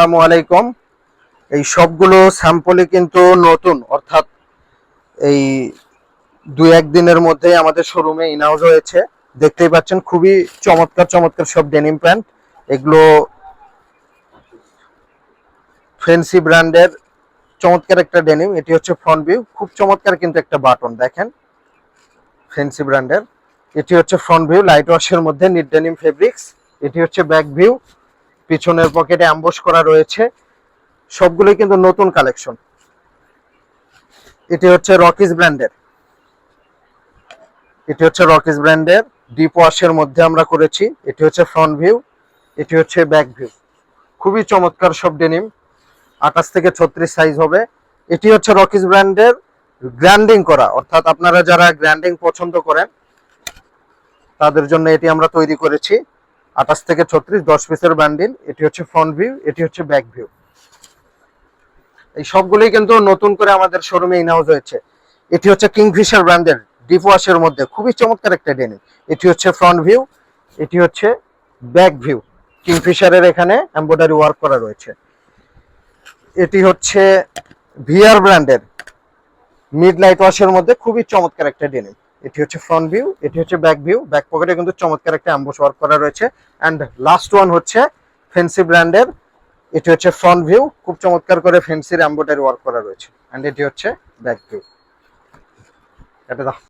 আসসালামু আলাইকুম। এই সবগুলো স্যাম্পলই কিন্তু নতুন, অর্থাৎ এই দুই এক দিনের মধ্যে আমাদের শোরুমে ইনহাউস হয়েছে। দেখতেই পাচ্ছেন খুবই চমৎকার চমৎকার সব ডেনিম প্যান্ট। এগুলো ফ্যান্সি ব্র্যান্ডের চমৎকার একটা ডেনিম। এটি হচ্ছে ফ্রন্ট ভিউ, খুব চমৎকার কিন্তু একটা বাটন দেখেন, ফ্যান্সি ব্র্যান্ডের। এটি হচ্ছে ফ্রন্ট ভিউ লাইট ওয়াশের মধ্যে নিট ডেনিম ফেব্রিক্স। এটি হচ্ছে ব্যাক ভিউ, পিছনের পকেটে অ্যাম্বস করা রয়েছে। সবগুলোই কিন্তু নতুন কালেকশন। এটি হচ্ছে রকিজ ব্র্যান্ডের, ডিপ ওয়াশের মধ্যে আমরা করেছি। এটি হচ্ছে ফ্রন্ট ভিউ, এটি হচ্ছে ব্যাক ভিউ। খুবই চমৎকার সব ডেনিম, 28 থেকে 36 সাইজ হবে। এটি হচ্ছে রকিজ ব্র্যান্ডের গ্র্যান্ডিং করা, অর্থাৎ আপনারা যারা গ্র্যান্ডিং পছন্দ করেন তাদের জন্য এটি আমরা তৈরি করেছি। 28 থেকে 36 10 পিসের বান্ডিল। এটি হচ্ছে ফ্রন্ট ভিউ, এটি হচ্ছে ব্যাক ভিউ। এই সবগুলোই কিন্তু নতুন করে আমাদের শোরুমে ইনহাউস হয়েছে। এটি হচ্ছে কিংফিশার ব্র্যান্ডের ডিপ ওয়াশের মধ্যে খুবই চমৎকার একটা ডেনিম। এটি হচ্ছে ফ্রন্ট ভিউ, এটি হচ্ছে ব্যাক ভিউ। কিংফিশারের এখানে এমব্রয়ডারি ওয়ার্ক করা রয়েছে। এটি হচ্ছে ভিআর ব্র্যান্ডের মিড লাইট ওয়াশের মধ্যে খুবই চমৎকার একটা ডেনিম। এটি হচ্ছে ফ্রন্ট ভিউ, এটি হচ্ছে ব্যাক ভিউ। ব্যাক পকেটে কিন্তু চমৎকার একটা অ্যাম্বস ওয়ার্ক করা রয়েছে। অ্যান্ড লাস্ট ওয়ান হচ্ছে ফ্যান্সি ব্র্যান্ডের। এটি হচ্ছে ফ্রন্ট ভিউ, খুব চমৎকার করে ফ্যান্সির এমব্রয়ডারি ওয়ার্ক করা রয়েছে। অ্যান্ড এটি হচ্ছে ব্যাক ভিউ। এটা